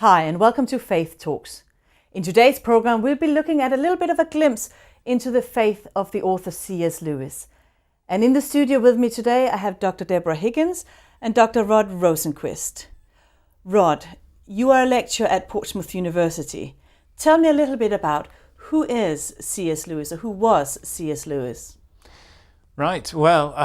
Hi, and welcome to Faith Talks. In today's program, we'll be looking at a little bit of a glimpse into the faith of the author C.S. Lewis. And in the studio with me today, I have Dr. Deborah Higgins and Dr. Rod Rosenquist. Rod, you are a lecturer at Portsmouth University. Tell me a little bit about who is C.S. Lewis, or who was C.S. Lewis? Right, well,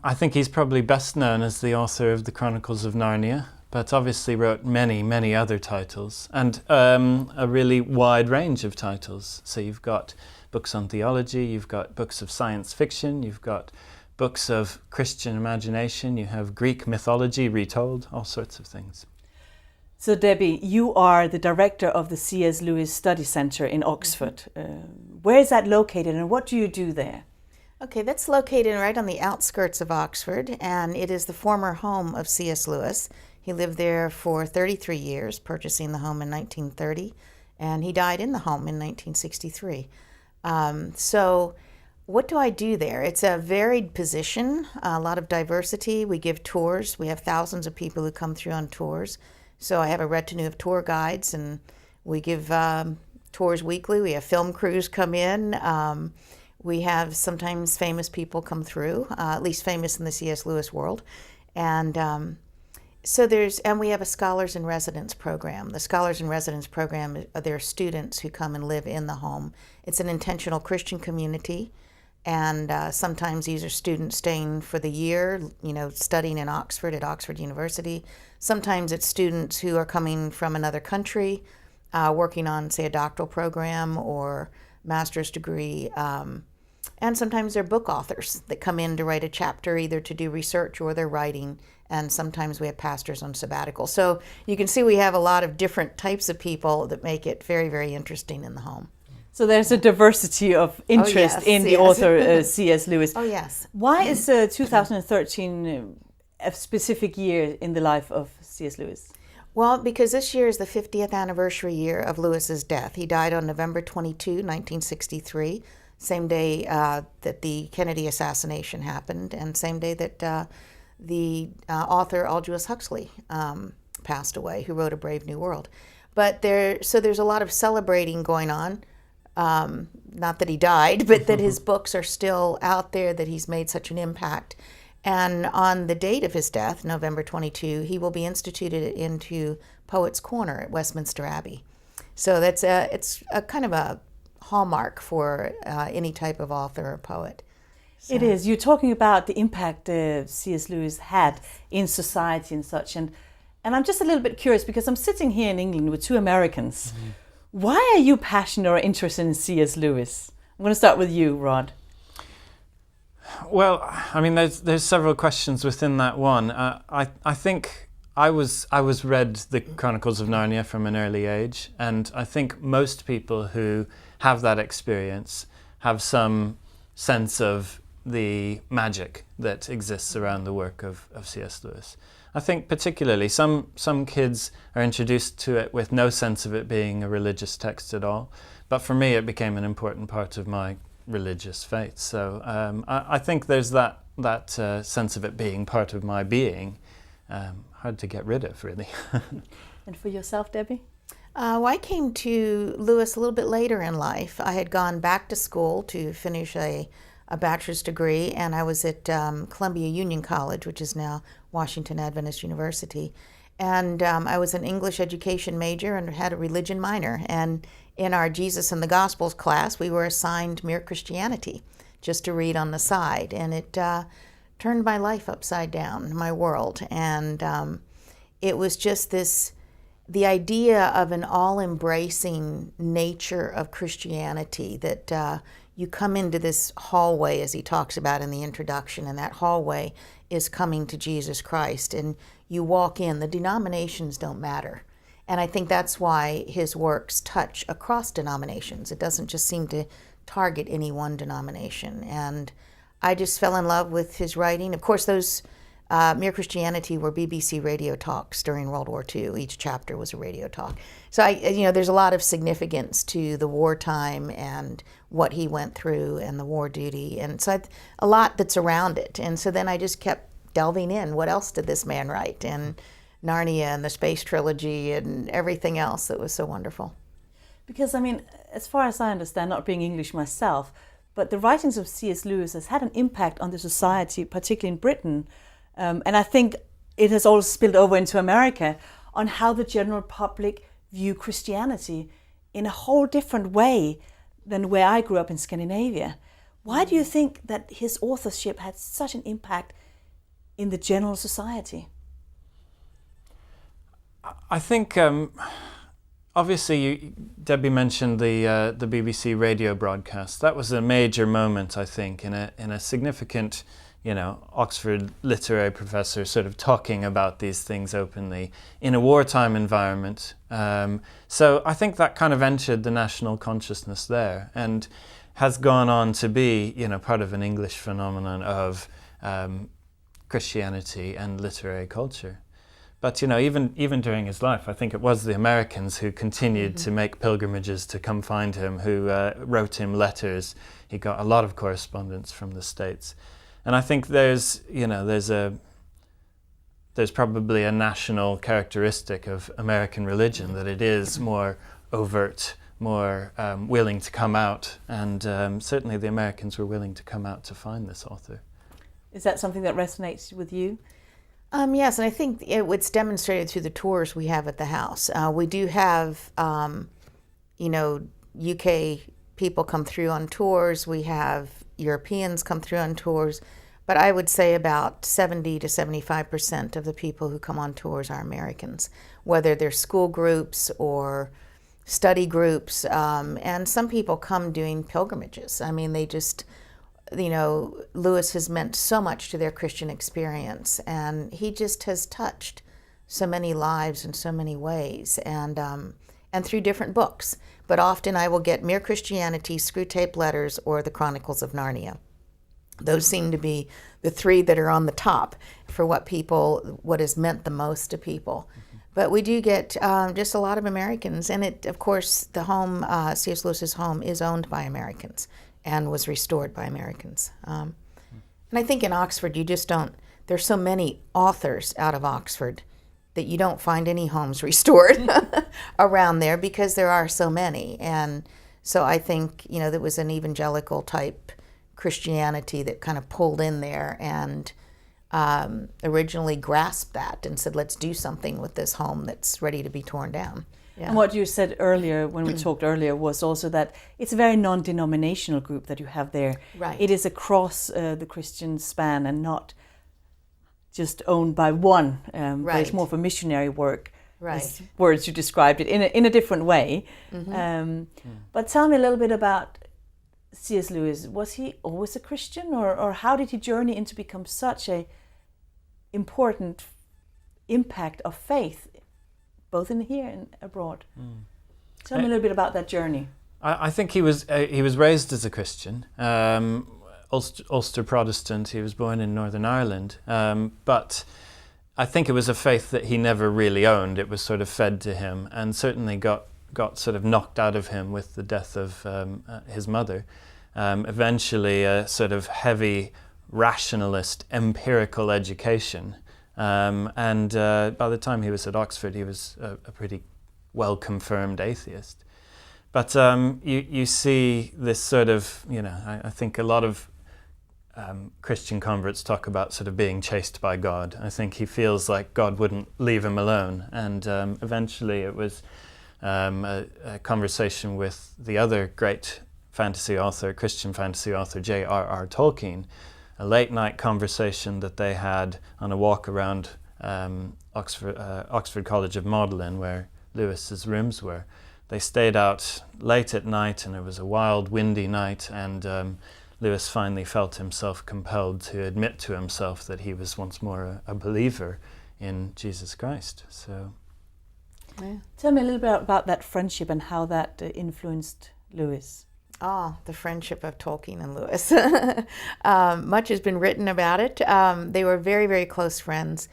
I think he's probably best known as the author of the Chronicles of Narnia, but obviously wrote many other titles, and a really wide range of titles. So you've got books on theology, you've got books of science fiction, you've got books of Christian imagination, you have Greek mythology retold, all sorts of things. So Debbie, you are the director of the C.S. Lewis Study Centre in Oxford. Where is that located and what do you do there? Okay, that's located right on the outskirts of Oxford, and it is the former home of C.S. Lewis. He lived there for 33 years, purchasing the home in 1930, and he died in the home in 1963. So what do I do there? It's a varied position, a lot of diversity. We give tours. We have thousands of people who come through on tours. So I have a retinue of tour guides, and we give tours weekly. We have film crews come in. We have sometimes famous people come through, at least famous in the C.S. Lewis world. And and we have a Scholars in Residence program. The Scholars in Residence program, there are students who come and live in the home. It's an intentional Christian community, and sometimes these are students staying for the year, studying in Oxford at Oxford University. Sometimes it's students who are coming from another country, working on, say, a doctoral program or master's degree. And sometimes they're book authors that come in to write a chapter, either to do research or they're writing. And sometimes we have pastors on sabbatical. So you can see we have a lot of different types of people that make it very, very interesting in the home. So there's a diversity of interest in the author C.S. Lewis. Oh, yes. Why is 2013 a specific year in the life of C.S. Lewis? Well, because this year is the 50th anniversary year of Lewis's death. He died on November 22, 1963, same day that the Kennedy assassination happened, and same day that the author Aldous Huxley passed away, who wrote A Brave New World. But there's a lot of celebrating going on. Not that he died, but that his books are still out there, that he's made such an impact. And on the date of his death, November 22, he will be instituted into Poets' Corner at Westminster Abbey. So it's a kind of a hallmark for any type of author or poet. So. It is. You're talking about the impact C.S. Lewis had in society and such. And I'm just a little bit curious because I'm sitting here in England with two Americans. Mm-hmm. Why are you passionate or interested in C.S. Lewis? I'm going to start with you, Rod. Well, I mean, there's several questions within that one. I think I was read the Chronicles of Narnia from an early age, and I think most people who have that experience have some sense of the magic that exists around the work of C.S. Lewis. I think particularly some kids are introduced to it with no sense of it being a religious text at all, but for me it became an important part of my religious faith. So I think there's that sense of it being part of my being, hard to get rid of, really. And for yourself, Debbie? I came to Lewis a little bit later in life. I had gone back to school to finish a bachelor's degree, and I was at Columbia Union College, which is now Washington Adventist University. And I was an English education major and had a religion minor. And in our Jesus and the Gospels class, we were assigned Mere Christianity, just to read on the side. And it turned my life upside down, my world. And it was just the idea of an all-embracing nature of Christianity, that you come into this hallway, as he talks about in the introduction, and that hallway is coming to Jesus Christ. And you walk in. The denominations don't matter. And I think that's why his works touch across denominations. It doesn't just seem to target any one denomination. And I just fell in love with his writing. Of course, those Mere Christianity were BBC radio talks during World War II. Each chapter was a radio talk. So there's a lot of significance to the wartime and what he went through and the war duty. And so a lot that's around it. And so then I just kept delving in. What else did this man write? And Narnia and the space trilogy and everything else that was so wonderful. Because, I mean, as far as I understand, not being English myself, but the writings of C.S. Lewis has had an impact on the society, particularly in Britain. And I think it has also spilled over into America on how the general public view Christianity in a whole different way than where I grew up in Scandinavia. Why do you think that his authorship had such an impact in the general society? I think, obviously, Debbie mentioned the BBC radio broadcast. That was a major moment, I think, in a significant, Oxford literary professor sort of talking about these things openly in a wartime environment. So I think that kind of entered the national consciousness there, and has gone on to be, part of an English phenomenon of Christianity and literary culture. But even during his life, I think it was the Americans who continued to make pilgrimages to come find him, who wrote him letters. He got a lot of correspondence from the States, and I think there's probably a national characteristic of American religion that it is more overt, more willing to come out, and certainly the Americans were willing to come out to find this author. Is that something that resonates with you? Yes, and I think it's demonstrated through the tours we have at the house. We do have, UK people come through on tours. We have Europeans come through on tours. But I would say about 70 to 75% of the people who come on tours are Americans, whether they're school groups or study groups. And some people come doing pilgrimages. I mean, they just... Lewis has meant so much to their Christian experience, and he just has touched so many lives in so many ways, and through different books. But often I will get Mere Christianity, Screwtape Letters, or The Chronicles of Narnia. Those seem to be the three that are on the top for what has meant the most to people. But we do get just a lot of Americans, and of course, the home, C.S. Lewis's home, is owned by Americans and was restored by Americans. And I think in Oxford, there's so many authors out of Oxford that you don't find any homes restored around there because there are so many. And so I think, there was an evangelical type Christianity that kind of pulled in there and originally grasped that and said, let's do something with this home that's ready to be torn down. Yeah. And what you said earlier, when we talked earlier, was also that it's a very non-denominational group that you have there. Right. It is across the Christian span and not just owned by one. But it's more of a missionary work. Right. As words you described it in a different way. But tell me a little bit about C.S. Lewis. Was he always a Christian, or how did he journey into become such a important impact of faith, both in here and abroad? Tell me a little bit about that journey. I think he was raised as a Christian, Ulster Protestant. He was born in Northern Ireland, but I think it was a faith that he never really owned. It was sort of fed to him, and certainly got sort of knocked out of him with the death of his mother. Eventually, a sort of heavy rationalist, empirical education. And by the time he was at Oxford, he was a pretty well-confirmed atheist. But you see this sort of, I think a lot of Christian converts talk about sort of being chased by God. I think he feels like God wouldn't leave him alone. And eventually it was a conversation with the other great Christian fantasy author, J.R.R. Tolkien, a late-night conversation that they had on a walk around Oxford College of Magdalen, where Lewis's rooms were. They stayed out late at night, and it was a wild, windy night, and Lewis finally felt himself compelled to admit to himself that he was once more a believer in Jesus Christ. So, yeah. Tell me a little bit about that friendship and how that influenced Lewis. The friendship of Tolkien and Lewis. Much has been written about it. They were very, very close friends.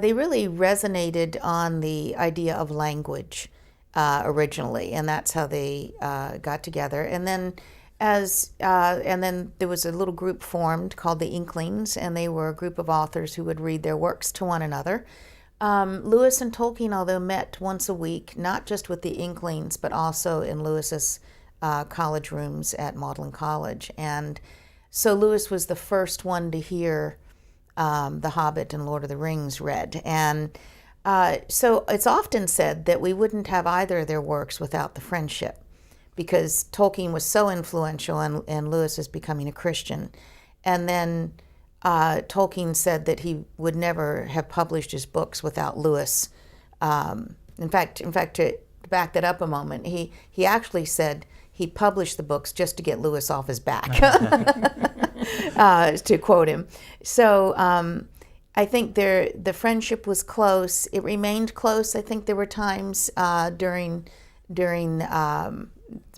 They really resonated on the idea of language originally, and that's how they got together. And then there was a little group formed called the Inklings, and they were a group of authors who would read their works to one another. Lewis and Tolkien, although met once a week, not just with the Inklings, but also in Lewis's college rooms at Magdalen College. And so Lewis was the first one to hear The Hobbit and Lord of the Rings read. And so it's often said that we wouldn't have either of their works without the friendship, because Tolkien was so influential and Lewis was becoming a Christian. And then Tolkien said that he would never have published his books without Lewis. In fact, to back that up a moment, he actually said he published the books just to get Lewis off his back, to quote him. So I think the friendship was close. It remained close. I think there were times during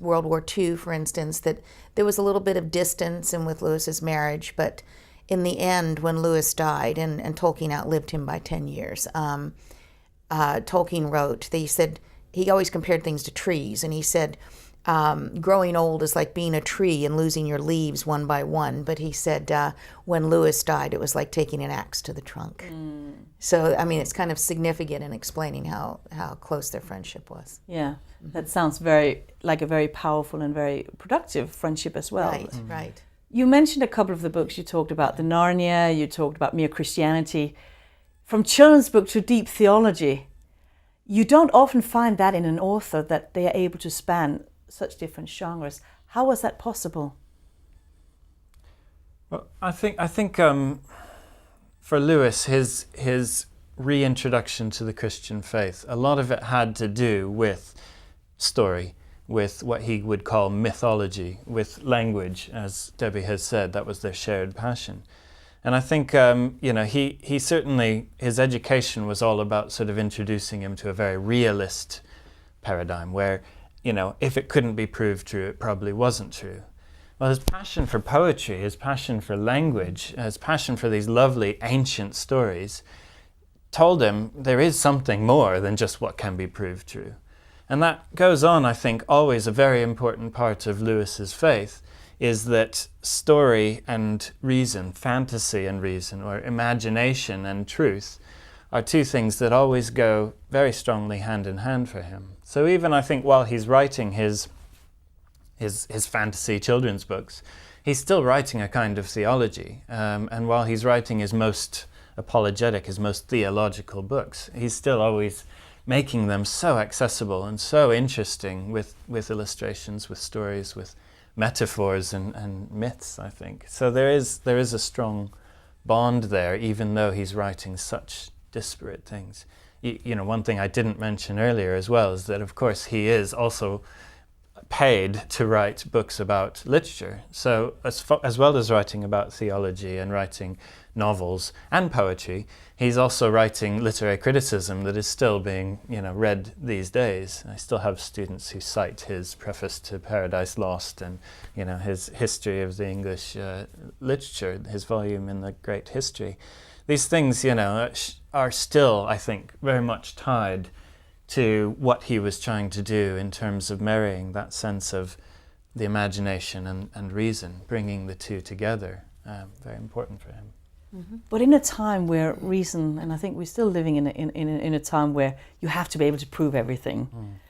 World War II, for instance, that there was a little bit of distance and with Lewis's marriage, but in the end, when Lewis died, and Tolkien outlived him by 10 years, Tolkien wrote, he said, he always compared things to trees, and he said, growing old is like being a tree and losing your leaves one by one. But he said when Lewis died, it was like taking an axe to the trunk. So, I mean, it's kind of significant in explaining how close their friendship was. Yeah, that sounds like a very powerful and very productive friendship as well. Right, right. You mentioned a couple of the books. You talked about the Narnia, you talked about Mere Christianity. From children's book to deep theology, you don't often find that in an author, that they are able to span such different genres. How was that possible? Well, I think for Lewis, his reintroduction to the Christian faith, a lot of it had to do with story, with what he would call mythology, with language, as Debbie has said. That was their shared passion. And I think, he certainly, his education was all about sort of introducing him to a very realist paradigm where, if it couldn't be proved true, it probably wasn't true. Well, his passion for poetry, his passion for language, his passion for these lovely ancient stories told him there is something more than just what can be proved true. And that goes on, I think, always a very important part of Lewis's faith, is that story and reason, fantasy and reason, or imagination and truth, are two things that always go very strongly hand in hand for him. So even, I think, while he's writing his fantasy children's books, he's still writing a kind of theology. And while he's writing his most apologetic, his most theological books, he's still always making them so accessible and so interesting with illustrations, with stories, with metaphors and myths, I think. So there is a strong bond there, even though he's writing such disparate things. One thing I didn't mention earlier as well is that, of course, he is also paid to write books about literature. So as well as writing about theology and writing novels and poetry, he's also writing literary criticism that is still being read these days. I still have students who cite his preface to Paradise Lost and his history of the English literature, his volume in the Great History. These things are still, I think, very much tied to what he was trying to do in terms of marrying that sense of the imagination and reason, bringing the two together. Very important for him. Mm-hmm. But in a time where reason, and I think we're still living in a time where you have to be able to prove everything.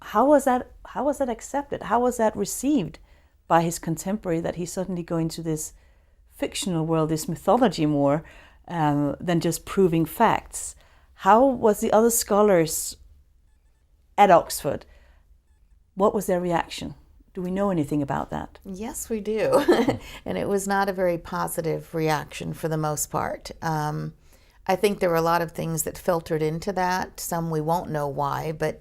How was that accepted? How was that received by his contemporary, that he's suddenly going to this fictional world, this mythology more than just proving facts? How was the other scholars at Oxford? What was their reaction? Do we know anything about that? Yes, we do. And it was not a very positive reaction for the most part. I think there were a lot of things that filtered into that. Some we won't know why, but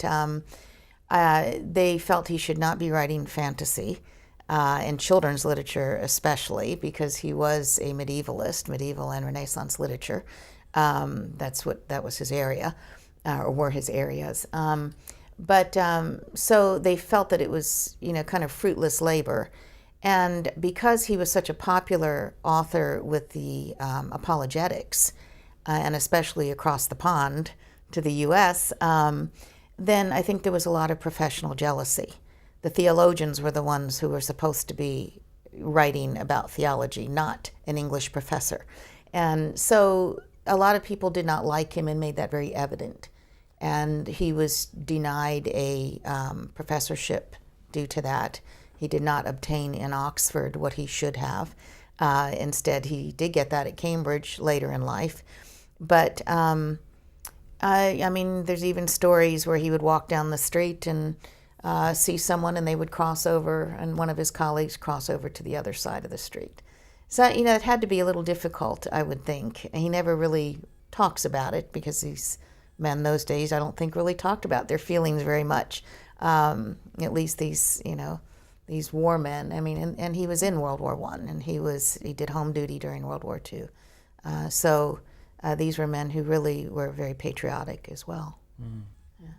they felt he should not be writing fantasy, and children's literature especially, because he was a medievalist, medieval and Renaissance literature. That was his area, or were his areas. So they felt that it was, kind of fruitless labor. And because he was such a popular author with the apologetics, and especially across the pond to the U.S., then I think there was a lot of professional jealousy. The theologians were the ones who were supposed to be writing about theology, not an English professor. And so a lot of people did not like him and made that very evident. And he was denied a professorship due to that. He did not obtain in Oxford what he should have. Instead, he did get that at Cambridge later in life. But, I mean, there's even stories where he would walk down the street and see someone and they would cross over, and one of his colleagues cross over to the other side of the street. So, you know, it had to be a little difficult, I would think. He never really talks about it because these men those days, I don't think, really talked about their feelings very much. At least these, you know, these war men. I mean, and he was in World War I, and he did home duty during World War II. So these were men who really were very patriotic as well. Mm. Yeah.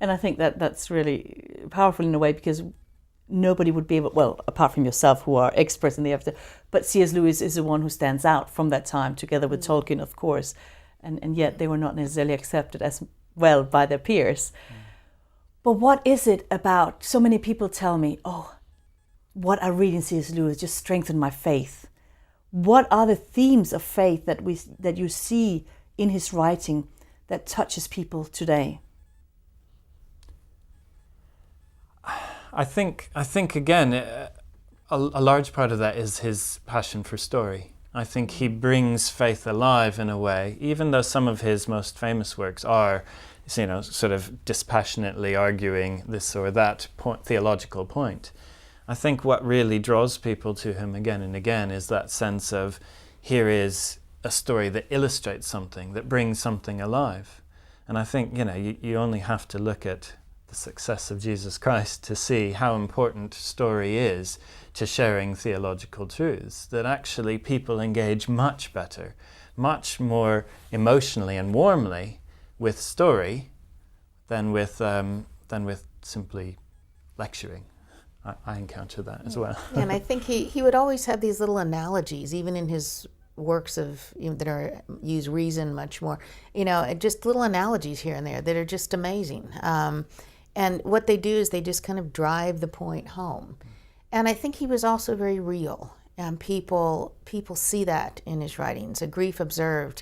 And I think that's really powerful in a way, because nobody would be able, well, apart from yourself, who are experts in the area, but C.S. Lewis is the one who stands out from that time, together with Tolkien, of course, and yet they were not necessarily accepted as well by their peers. But what is it about, so many people tell me, oh, what I read in C.S. Lewis just strengthened my faith. What are the themes of faith that you see in his writing that touches people today? I think again, a large part of that is his passion for story. I think he brings faith alive in a way, even though some of his most famous works are, you know, sort of dispassionately arguing this or that theological point. I think what really draws people to him again and again is that sense of, here is a story that illustrates something, that brings something alive. And I think, you know, you only have to look at the success of Jesus Christ to see how important story is to sharing theological truths, that actually people engage much better, much more emotionally and warmly with story than with simply lecturing. I encounter that as well. And I think he would always have these little analogies, even in his works that use reason much more, you know, just little analogies here and there that are just amazing. And what they do is they just kind of drive the point home. And I think he was also very real, and people see that in his writings. A Grief Observed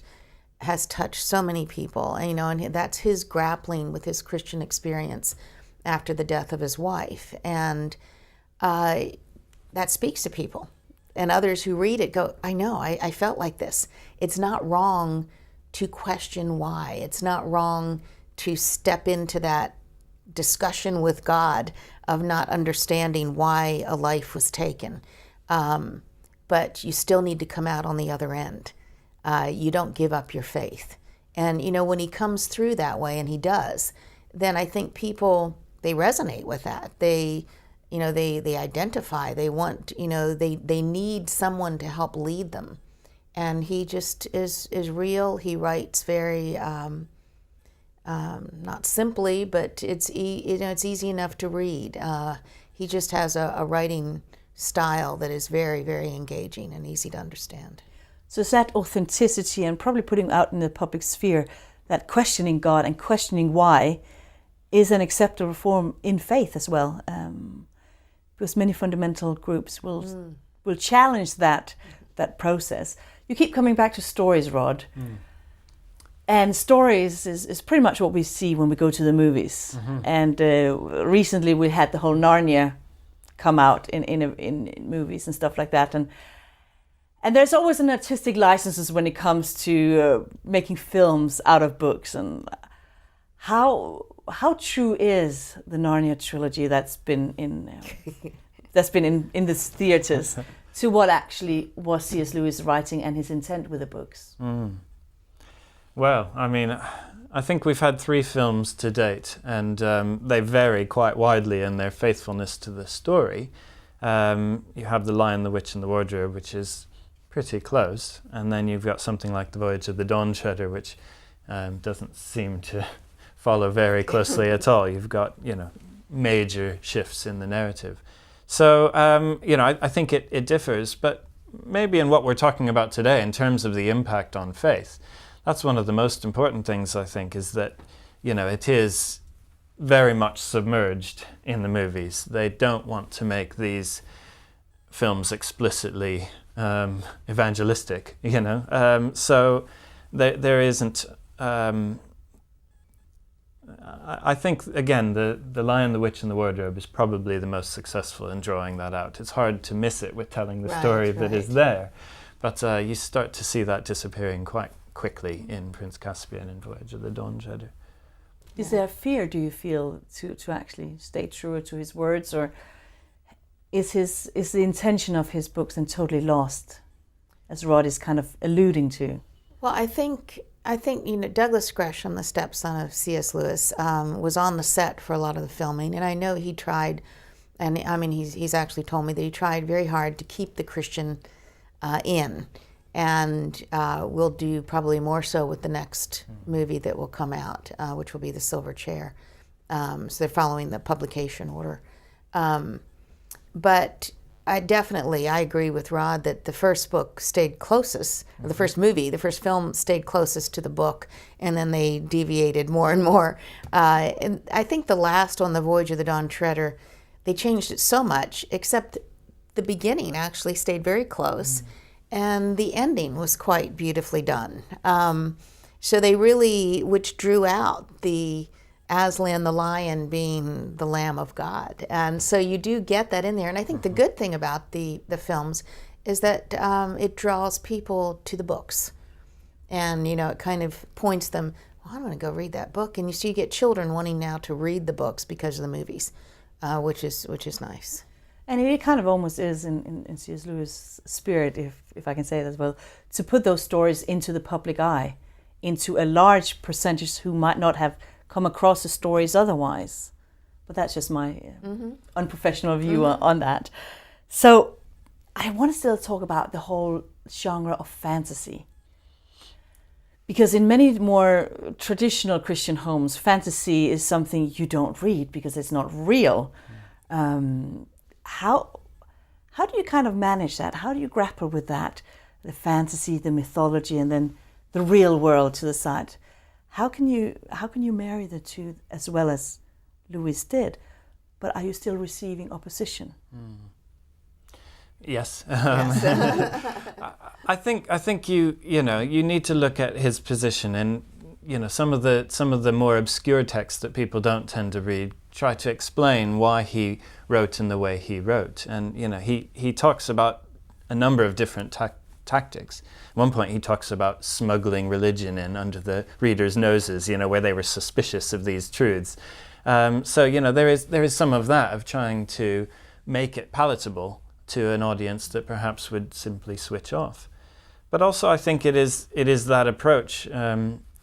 has touched so many people, and, you know, and that's his grappling with his Christian experience after the death of his wife. And that speaks to people. And others who read it go, I know, I felt like this. It's not wrong to question why. It's not wrong to step into that discussion with God of not understanding why a life was taken. But you still need to come out on the other end. You don't give up your faith. And, you know, when he comes through that way, and he does, then I think people, they resonate with that. They identify, they want, you know, they need someone to help lead them. And he just is real. He writes very, not simply, but it's easy enough to read. He just has a writing style that is very, very engaging and easy to understand. So it's that authenticity, and probably putting out in the public sphere, that questioning God and questioning why is an acceptable form in faith as well. Because many fundamental groups will challenge that process. You keep coming back to stories, Rod. And stories is pretty much what we see when we go to the movies. Mm-hmm. And recently we had the whole Narnia come out in movies and stuff like that. And there's always an artistic license when it comes to making films out of books. And how true is the Narnia trilogy that's been in the theaters to what actually was C.S. Lewis writing and his intent with the books? Well, I mean, I think we've had 3 films to date, and they vary quite widely in their faithfulness to the story. You have The Lion, the Witch, and the Wardrobe, which is pretty close, and then you've got something like The Voyage of the Dawn Treader, which doesn't seem to follow very closely at all. You've got, you know, major shifts in the narrative. So, you know, I think it differs, but maybe in what we're talking about today, in terms of the impact on faith, that's one of the most important things, I think, is that, you know, it is very much submerged in the movies. They don't want to make these films explicitly evangelistic, you know. So there isn't. I think, again, the Lion, the Witch and the Wardrobe is probably the most successful in drawing that out. It's hard to miss it with telling the story that is there. But you start to see that disappearing quite quickly in Prince Caspian and Voyage of the Dawn Treader. Is there fear, do you feel, to actually stay true to his words, or is the intention of his books then totally lost, as Rod is kind of alluding to? Well, I think Douglas Gresham, the stepson of C.S. Lewis, was on the set for a lot of the filming, and I know he tried, and I mean he's actually told me that he tried very hard to keep the Christian in, and will do probably more so with the next movie that will come out, which will be The Silver Chair. So they're following the publication order, but I agree with Rod that the first book stayed closest, the first film stayed closest to the book, and then they deviated more and more. And I think the last one, The Voyage of the Dawn Treader, they changed it so much, except the beginning actually stayed very close, and the ending was quite beautifully done. So they really, which drew out the Aslan the lion being the Lamb of God. And so you do get that in there. And I think the good thing about the films is that it draws people to the books. And, it kind of points them, well, I'm going to go read that book. And you get children wanting now to read the books because of the movies, which is nice. And it kind of almost is in C.S. Lewis' spirit, if I can say that as well, to put those stories into the public eye, into a large percentage who might not have come across the stories otherwise. But that's just my unprofessional view on that. So I want to still talk about the whole genre of fantasy. Because in many more traditional Christian homes, fantasy is something you don't read because it's not real. How do you kind of manage that? How do you grapple with that? The fantasy, the mythology, and then the real world to the side. How can you marry the two as well as Lewis did? But are you still receiving opposition? Yes. I think you need to look at his position, and some of the more obscure texts that people don't tend to read try to explain why he wrote in the way he wrote, and he talks about a number of different tactics. At one point he talks about smuggling religion in under the readers' noses, where they were suspicious of these truths. So there is some of that, of trying to make it palatable to an audience that perhaps would simply switch off. But also I think it is that approach.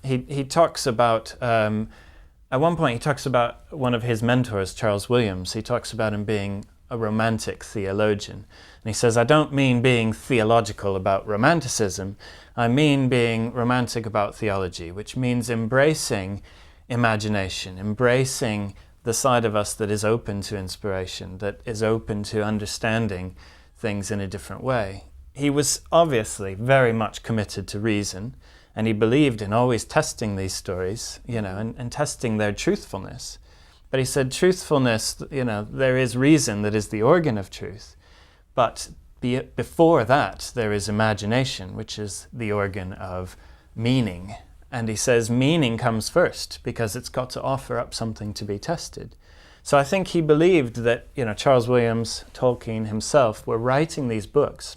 He talks about, at one point he talks about one of his mentors, Charles Williams. He talks about him being a romantic theologian. And he says, I don't mean being theological about romanticism, I mean being romantic about theology, which means embracing imagination, embracing the side of us that is open to inspiration, that is open to understanding things in a different way. He was obviously very much committed to reason, and he believed in always testing these stories, and testing their truthfulness. But he said truthfulness, there is reason that is the organ of truth, but before that there is imagination, which is the organ of meaning. And he says meaning comes first because it's got to offer up something to be tested. So I think he believed that, Charles Williams, Tolkien himself were writing these books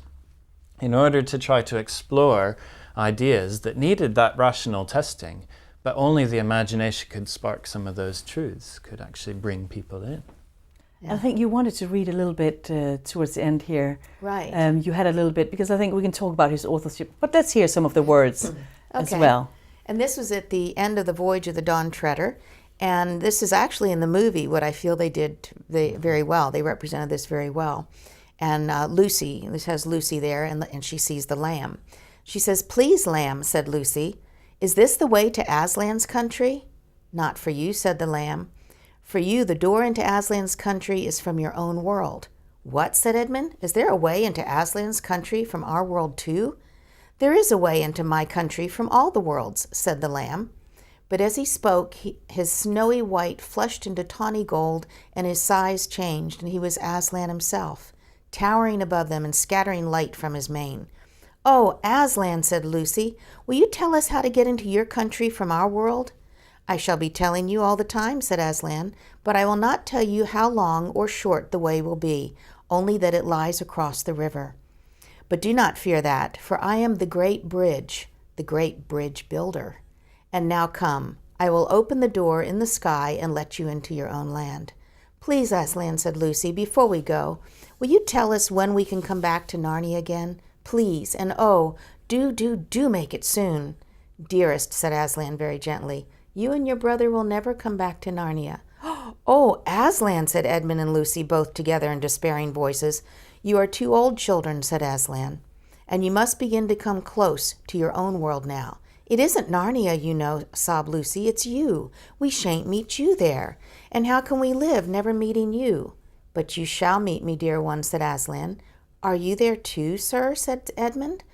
in order to try to explore ideas that needed that rational testing, but only the imagination could spark some of those truths, could actually bring people in. Yeah. I think you wanted to read a little bit towards the end here. Right. You had a little bit, because I think we can talk about his authorship, but let's hear some of the words as well. And this was at the end of The Voyage of the Dawn Treader, and this is actually in the movie what I feel they did very well. They represented this very well. And Lucy, this has Lucy there, and she sees the lamb. She says, "Please, lamb," said Lucy, "is this the way to Aslan's country?" "Not for you," said the lamb. "For you, the door into Aslan's country is from your own world." "What?" said Edmund. "Is there a way into Aslan's country from our world too?" "There is a way into my country from all the worlds," said the lamb. But as he spoke, his snowy white flushed into tawny gold, and his size changed, and he was Aslan himself, towering above them and scattering light from his mane. "Oh, Aslan," said Lucy, "will you tell us how to get into your country from our world?" "I shall be telling you all the time," said Aslan, "but I will not tell you how long or short the way will be, only that it lies across the river. But do not fear that, for I am the great bridge builder. And now come, I will open the door in the sky and let you into your own land." "Please, Aslan," said Lucy, "before we go, will you tell us when we can come back to Narnia again? Please, and oh, do make it soon." "Dearest," said Aslan very gently, "you and your brother will never come back to Narnia." "Oh, Aslan," said Edmund and Lucy, both together in despairing voices. "You are 2 old children," said Aslan, "and you must begin to come close to your own world now." "It isn't Narnia, you know," sobbed Lucy. "It's you. We shan't meet you there. And how can we live, never meeting you?" "But you shall meet me, dear one," said Aslan. "Are you there too, sir?" said Edmund.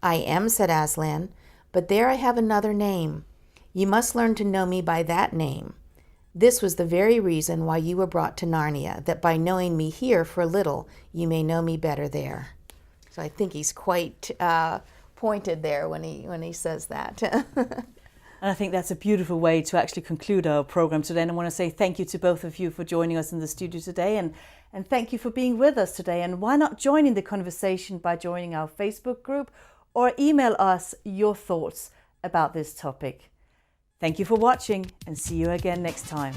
"I am," said Aslan, "but there I have another name. You must learn to know me by that name. This was the very reason why you were brought to Narnia, that by knowing me here for a little, you may know me better there." So I think he's quite pointed there when he says that. And I think that's a beautiful way to actually conclude our program today. And I want to say thank you to both of you for joining us in the studio today. And thank you for being with us today. And why not join in the conversation by joining our Facebook group or email us your thoughts about this topic. Thank you for watching and see you again next time.